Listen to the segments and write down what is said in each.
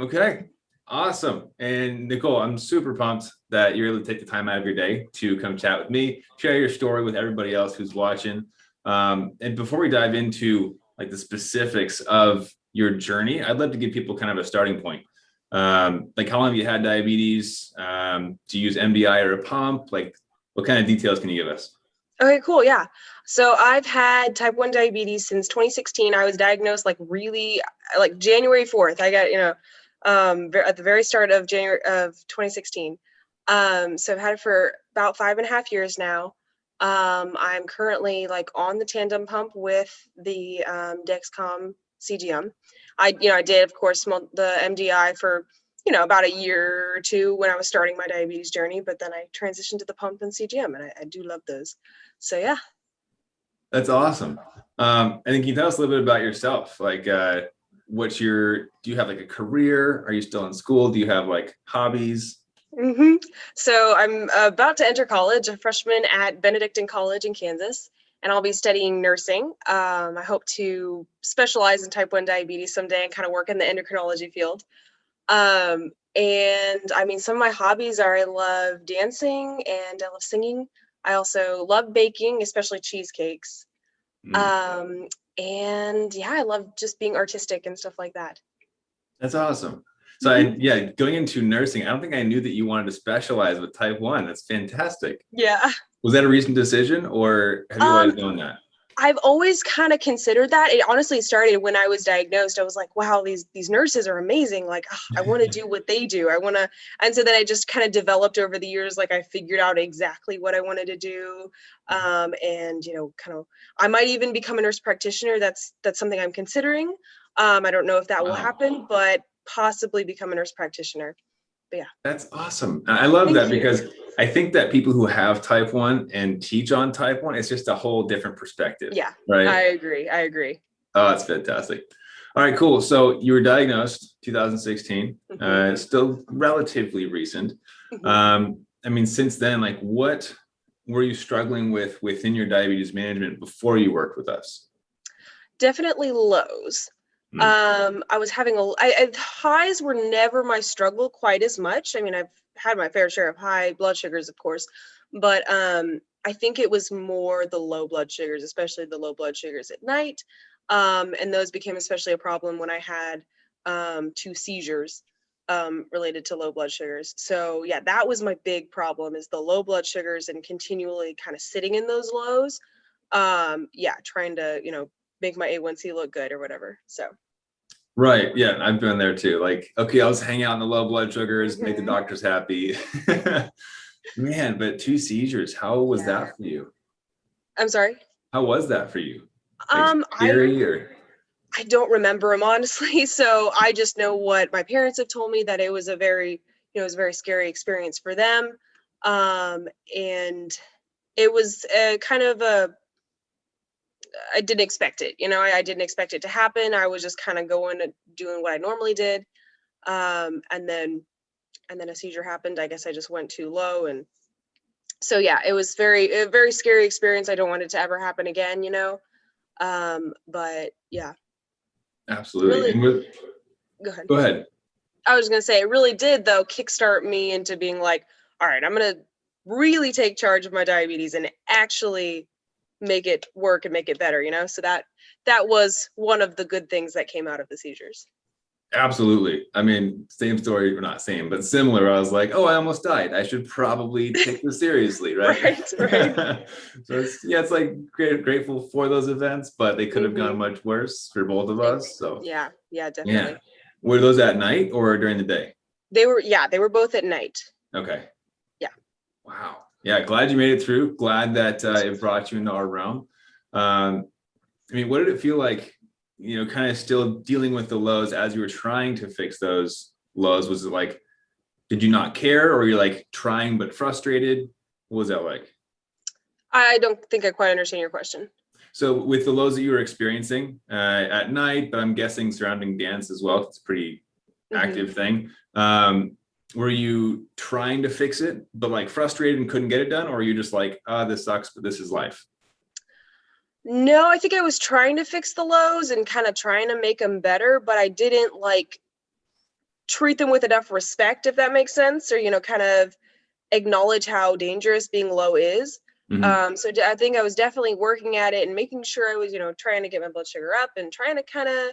Okay. Awesome. And Nicole, I'm super pumped that you're able to take the time out of your day to come chat with me, share your story with everybody else who's watching. And before we dive into like the specifics of your journey, I'd love to give people kind of a starting point. Like how long have you had diabetes? Do you use MDI or a pump? Like what kind of details can you give us? Okay, cool. Yeah. So I've had type 1 diabetes since 2016. I was diagnosed like January 4th. I got, at the very start of January of 2016. So I've had it for about 5.5 years now. I'm currently like on the tandem pump with the Dexcom CGM. I did, of course, the MDI for, about a year or two when I was starting my diabetes journey, but then I transitioned to the pump and CGM, and I do love those. So yeah. That's awesome. And then can you tell us a little bit about yourself? Like, do you have like a career? Are you still in school? Do you have like hobbies? So I'm about to enter college, a freshman at Benedictine College in Kansas, and I'll be studying nursing. I hope to specialize in type 1 diabetes someday and kind of work in the endocrinology field. And I mean, some of my hobbies are I love dancing and I love singing. I also love baking, especially cheesecakes. Mm, Um, and yeah, I love just being artistic and stuff like that. that's awesome. So Mhm. yeah, going into nursing, I don't think I knew that you wanted to specialize with type 1. That's fantastic. Yeah. Was that a recent decision or have you Um, always known that? I've always kind of considered that. It honestly started when I was diagnosed. I was like, wow, these nurses are amazing. Like, I want to do what they do. And so then I just kind of developed over the years. Like, I figured out exactly what I wanted to do, and kind of, I might even become a nurse practitioner. That's something I'm considering. I don't know if that will Wow. happen, but possibly become a nurse practitioner. But yeah, That's awesome. I love thank that you. because I think that people who have type 1 and teach on type 1, it's just a whole different perspective, Yeah, I right? agree. I agree. Oh, that's fantastic. All right, cool. So you were diagnosed 2016, Hmm. still relatively recent. Hmm. I mean, since then, like what were you struggling with within your diabetes management before you worked with us? Definitely lows. Hmm. I was having highs were never my struggle quite as much. I mean, I've had my fair share of high blood sugars, of course, but I think it was more the low blood sugars, especially the low blood sugars at night. And those became especially a problem when I had two seizures related to low blood sugars. So yeah, that was my big problem is the low blood sugars and continually kind of sitting in those lows. Yeah, trying to, make my A1C look good or whatever. So. Right. Yeah, I've been there too. Like, okay, I'll just hang out in the low blood sugars, make the Hmm. doctors happy. Man, but two seizures, how was Yeah. that for you? I'm sorry. How was that for you? Like Um, I scary or? I don't remember them honestly. So I just know what my parents have told me that it was a very, it was a very scary experience for them. And it was a kind of a I didn't expect it. I didn't expect it to happen. I was just kind of going and doing what I normally did. And then a seizure happened. I guess I just went too low, and so yeah, it was a very scary experience. I don't want it to ever happen again. But yeah, Absolutely. really. And with, Go ahead. go ahead. I was gonna say it really did though kickstart me into being like, all right, I'm gonna really take charge of my diabetes and actually make it work and make it better. So that was one of the good things that came out of the seizures. Absolutely. I mean, same story, or not same, but similar. I was like, oh, I almost died. I should probably take this seriously, right? Right, right. So it's like grateful for those events, but they could have gone Hmm. much worse for both of us. So Yeah, yeah, yeah. definitely. Were those at night or during the day? They were both at night. Okay. Yeah. Wow. Yeah, glad you made it through. Glad that it brought you into our realm. Um, I mean, what did it feel like, kind of still dealing with the lows as you were trying to fix those lows? Was it like, did you not care or you're like trying but frustrated? What was that like? I don't think I quite understand your question. So with the lows that you were experiencing at night, but I'm guessing surrounding dance as well, it's a pretty Hmm. active thing. Were you trying to fix it, but like frustrated and couldn't get it done? Or are you just like, this sucks, but this is life? No, I think I was trying to fix the lows and kind of trying to make them better, but I didn't like treat them with enough respect, if that makes sense, or, kind of acknowledge how dangerous being low is. Mhm. I think I was definitely working at it and making sure I was, trying to get my blood sugar up and trying to kind of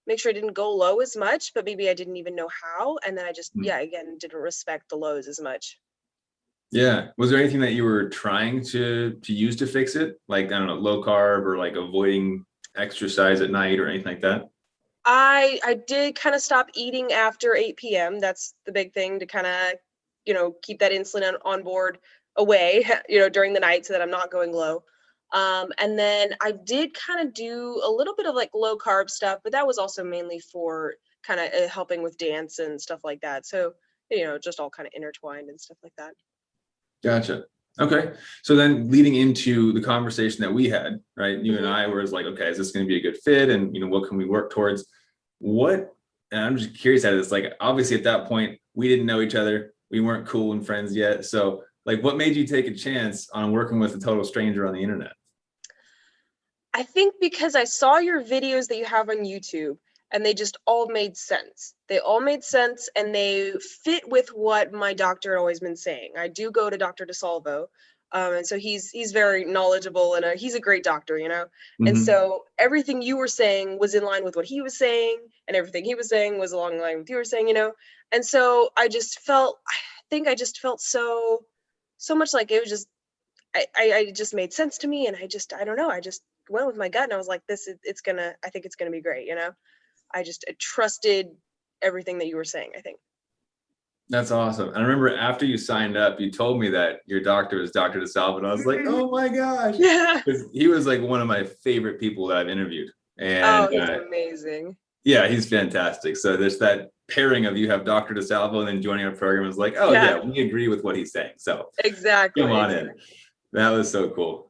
make sure I didn't go low as much, but maybe I didn't even know how. And then I just, Mm. yeah, again, didn't respect the lows as much. Yeah. Was there anything that you were trying to use to fix it? Like, I don't know, low carb or like avoiding exercise at night or anything like that? I did kind of stop eating after 8 p.m. That's the big thing, to kind of, keep that insulin on board away, during the night, so that I'm not going low. And then I did kind of do a little bit of like low carb stuff, but that was also mainly for kind of helping with dance and stuff like that. So, just all kind of intertwined and stuff like that. Gotcha. Okay. So then leading into the conversation that we had, right? You and Hmm. I were like, okay, is this going to be a good fit? And what can we work towards? What, and I'm just curious at this, like obviously at that point, we didn't know each other. We weren't cool and friends yet. So like what made you take a chance on working with a total stranger on the internet? I think because I saw your videos that you have on YouTube, and they just all made sense. They all made sense, and they fit with what my doctor had always been saying. I do go to Dr. DeSalvo, and so he's very knowledgeable, and he's a great doctor, And Hmm. so everything you were saying was in line with what he was saying, and everything he was saying was along the line with what you were saying. And so I think I just felt so much like it was just I just made sense to me, and I don't know, I just went with my gut, and I was like, I think it's gonna be great. I trusted everything that you were saying, I think. That's awesome. And I remember after you signed up, you told me that your doctor was Dr. DeSalvo. And I was like, Mhm. oh my gosh. Yeah. Because he was like one of my favorite people that I've interviewed. And Oh, he's amazing. yeah, he's fantastic. So there's that pairing of you have Dr. DeSalvo and then joining our program is like, oh Yeah, yeah, we agree with what he's saying. So come exactly, on in. exactly. That was so cool.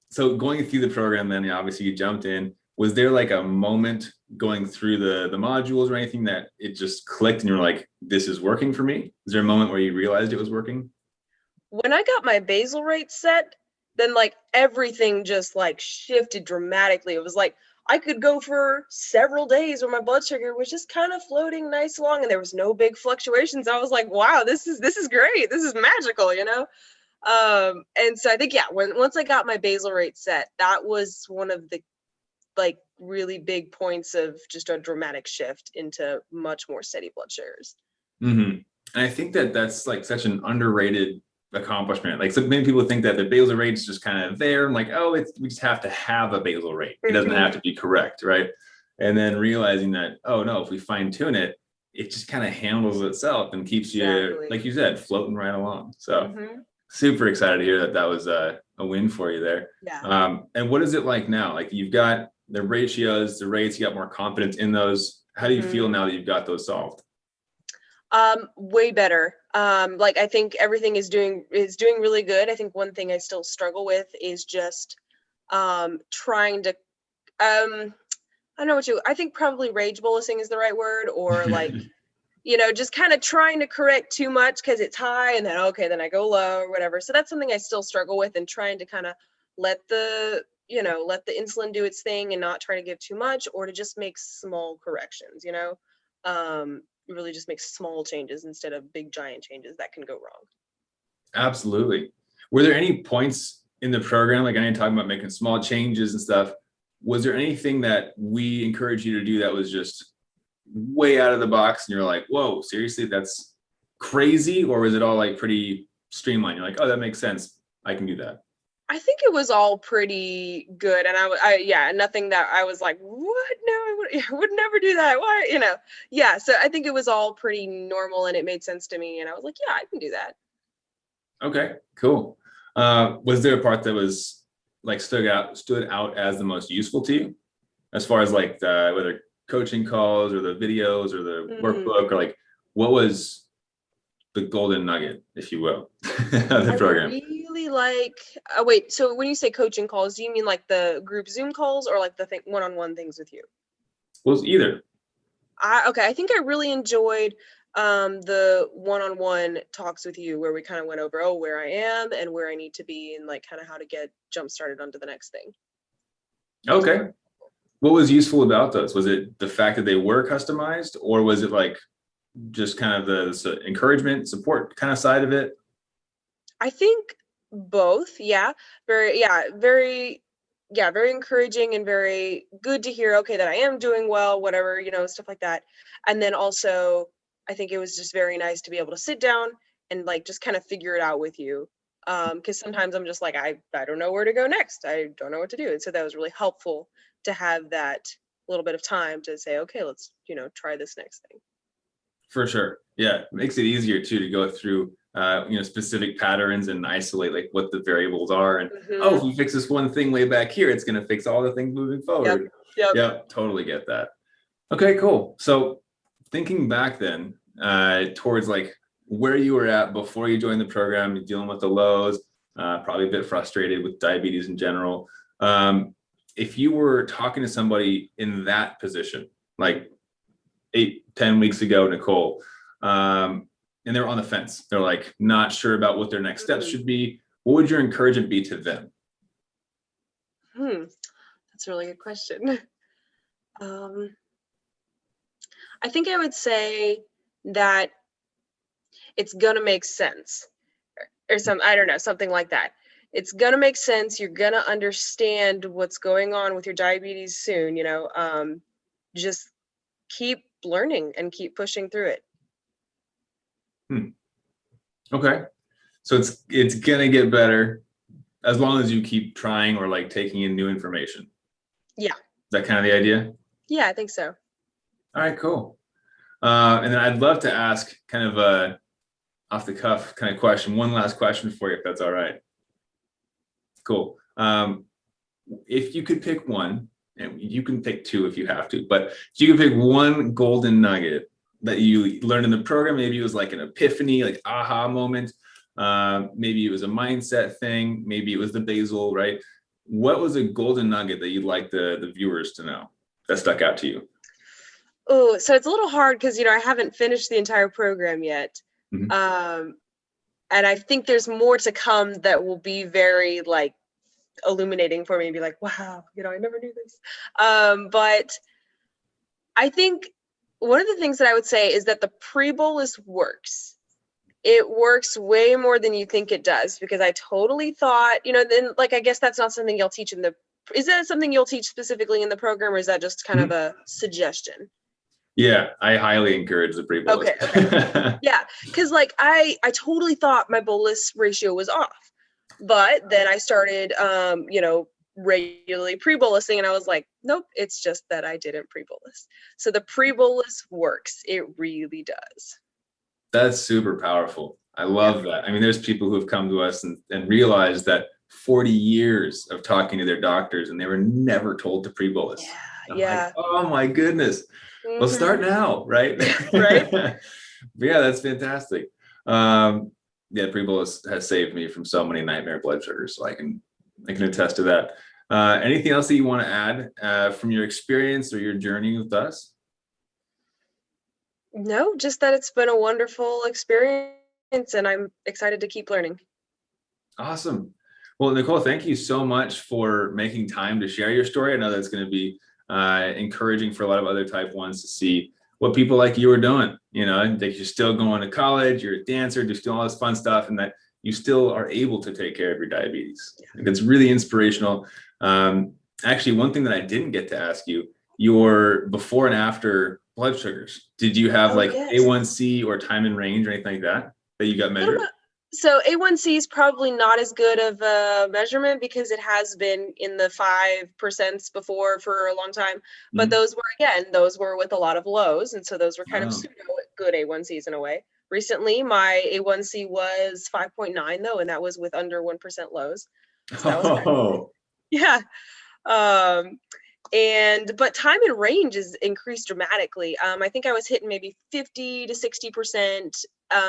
So going through the program, then obviously you jumped in. Was there like a moment going through the modules or anything that it just clicked and you're like, this is working for me? Is there a moment where you realized it was working? When I got my basal rate set, then like everything just like shifted dramatically. It was like I could go for several days where my blood sugar was just kind of floating nice along, and there was no big fluctuations. I was like, wow, this is great. This is magical. And so I think, yeah, once I got my basal rate set, that was one of the like really big points of just a dramatic shift into much more steady blood sugars. Mm-hmm. And I think that that's like such an underrated accomplishment. Like so many people think that the basal rate is just kind of there and like, oh, we just have to have a basal rate. It doesn't have Hmm. to be correct, right? And then realizing that, oh no, if we fine tune it, it just kind of handles itself and keeps you, Exactly. like you said, floating right along. So Hmm. super excited to hear that that was a win for you there. Yeah. And what is it like now? Like you've got the ratios, the rates, you got more confidence in those. How do you feel Hmm. now that you've got those solved? Way better. Like I think everything is doing really good. I think one thing I still struggle with is just trying to I don't know I think probably rage bolusing is the right word, or like just kind of trying to correct too much because it's high, and then okay, then I go low or whatever. So that's something I still struggle with, and trying to kind of let the insulin do its thing and not try to give too much, or to just make small corrections. Really just make small changes instead of big giant changes that can go wrong. Absolutely. Were there any points in the program, like I know you're talking about making small changes and stuff, was there anything that we encouraged you to do that was just way out of the box and you're like, whoa, seriously, that's crazy? Or was it all like pretty streamlined? You're like, oh, that makes sense. I can do that. I think it was all pretty good, and yeah, nothing that I was like, what? No, I would never do that. Why? Yeah. So I think it was all pretty normal, and it made sense to me, and I was like, yeah, I can do that. Okay, cool. Was there a part that was like stood out as the most useful to you as far as like the whether coaching calls or the videos or the Mm, workbook or like what was the golden nugget, if you will, of the I program? really like. Wait, so when you say coaching calls, do you mean like the group Zoom calls, or like the one-on-one things with you? Was either. Okay, I think I really enjoyed the one-on-one talks with you, where we kind of went over, where I am and where I need to be, and like kind of how to get jump started onto the next thing. That was Okay. What was useful about those? Was it the fact that they were customized, or was it like just kind of the encouragement, support kind of side of it? I think both. Yeah. Very very encouraging and very good to hear, okay, that I am doing well, whatever, stuff like that. And then also, I think it was just very nice to be able to sit down and like just kind of figure it out with you. Because sometimes I'm just like, I don't know where to go next. I don't know what to do. And so that was really helpful to have that little bit of time to say, okay, let's, try this next thing. For sure. Yeah. It makes it easier too to go through specific patterns and isolate like what the variables are. And oh, if we fix this one thing way back here, it's going to fix all the things moving forward. Yep. Totally get that. Okay, cool. So thinking back then towards like where you were at before you joined the program, you're dealing with the lows, probably a bit frustrated with diabetes in general. If you were talking to somebody in that position, like 8-10 weeks ago, Nicole, and they're on the fence, they're like not sure about what their next steps should be, what would your encouragement be to them? That's a really good question. I think I would say that it's gonna make sense, or I don't know, something like that. It's gonna make sense. You're gonna understand what's going on with your diabetes soon. Just keep learning and keep pushing through it. Okay, so it's gonna get better as long as you keep trying or like taking in new information. Yeah. Is that kind of the idea? Yeah, I think so. All right, cool. And then I'd love to ask kind of a off the cuff kind of question, one last question for you, if that's all right. Cool. If you could pick one, and you can pick two if you have to, but if you could pick one golden nugget that you learned in the program, maybe it was like an epiphany, like aha moment, maybe it was a mindset thing, maybe it was the basal, right? What was a golden nugget that you'd like the viewers to know that stuck out to you? Oh, so it's a little hard because I haven't finished the entire program yet. And I think there's more to come that will be very like illuminating for me, be like, wow, I never knew this. But I think one of the things that I would say is that the pre-bolus works. It works way more than you think it does, because I totally thought, then like, I guess that's not something you'll teach is that something you'll teach specifically in the program, or is that just kind of a suggestion? Yeah, I highly encourage the pre-bolus. Okay. Yeah, because like I totally thought my bolus ratio was off, but then I started, regularly pre-bolusing, and I was like, nope, it's just that I didn't pre-bolus. So the pre-bolus works. It really does. That's super powerful. I love that. I mean, there's people who have come to us and realized that 40 years of talking to their doctors and they were never told to pre-bolus. Yeah. Like, oh my goodness. Well, start now, right? Right. Yeah, that's fantastic. Pre-bolus has saved me from so many nightmare blood sugars, so I can attest to that. Anything else that you want to add from your experience or your journey with us? No, just that it's been a wonderful experience and I'm excited to keep learning. Awesome. Well, Nicole, thank you so much for making time to share your story. I know that's going to be encouraging for a lot of other type 1s to see what people like you are doing, that you're still going to college, you're a dancer, you're doing all this fun stuff, and that you still are able to take care of your diabetes. Yeah. It's really inspirational. Actually, one thing that I didn't get to ask you, your before and after blood sugars, did you have A1C or time in range or anything like that you got measured? So A1C is probably not as good of a measurement because it has been in the 5% before for a long time. But those were with a lot of lows. And so those were kind of pseudo good A1Cs in a way. Recently, my A1C was 5.9 though, and that was with under 1% lows. So that was kind of, yeah. But time in range is increased dramatically. I think I was hitting maybe 50 to 60%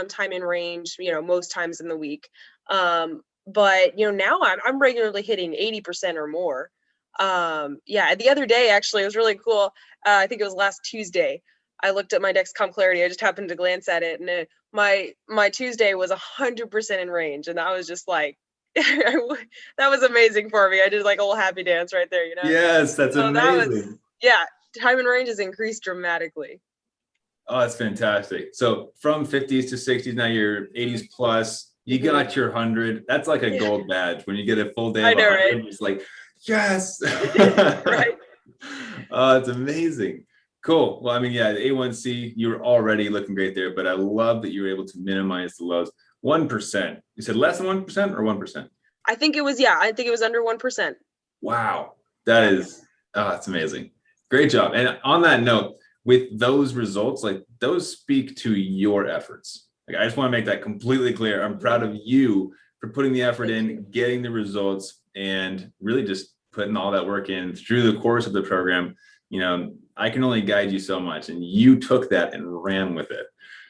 time in range, most times in the week. But now I'm regularly hitting 80% or more. The other day actually it was really cool. I think it was last Tuesday. I looked at my Dexcom Clarity. I just happened to glance at it, and my Tuesday was 100% in range, and that was just like. That was amazing for me. I did like a little happy dance right there, Yes, that's amazing. Time in range has increased dramatically. Oh, that's fantastic. So from 50s to 60s, now you're 80s plus, you Mhm. got your 100. That's like a Yeah, gold badge. When you get a full day I of know, right? 100, it's like, yes. Right. Oh, it's amazing. Cool. Well, I mean, yeah, the A1C, you're already looking great there, but I love that you were able to minimize the lows. 1%. You said less than 1% or 1%? I think it was, yeah, I think it was under 1%. Wow. That Yeah. is, oh, that's amazing. Great job. And on that note, with those results, like those speak to your efforts. Like I just want to make that completely clear. I'm proud of you for putting the effort Thank in, you. getting the results, and really just putting all that work in through the course of the program. You know, I can only guide you so much, and you took that and ran with it.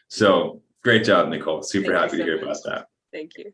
So great job, Nicole. Super Thank you happy to so hear much. about that. Thank you.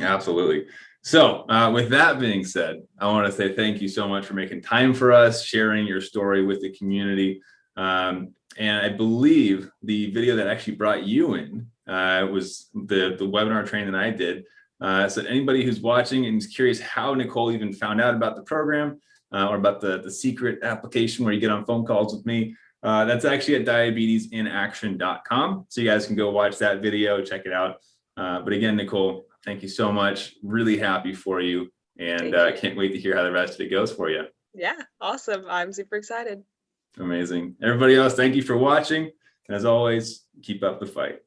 Absolutely. So, with that being said, I want to say thank you so much for making time for us, sharing your story with the community. And I believe the video that actually brought you in was the webinar training that I did. So anybody who's watching and is curious how Nicole even found out about the program or about the secret application where you get on phone calls with me, that's actually at diabetesinaction.com. So you guys can go watch that video, check it out. But again, Nicole, thank you so much. Really happy for you. And Thank you. can't wait to hear how the rest of it goes for you. Yeah, awesome. I'm super excited. Amazing. Everybody else, thank you for watching. And as always, keep up the fight.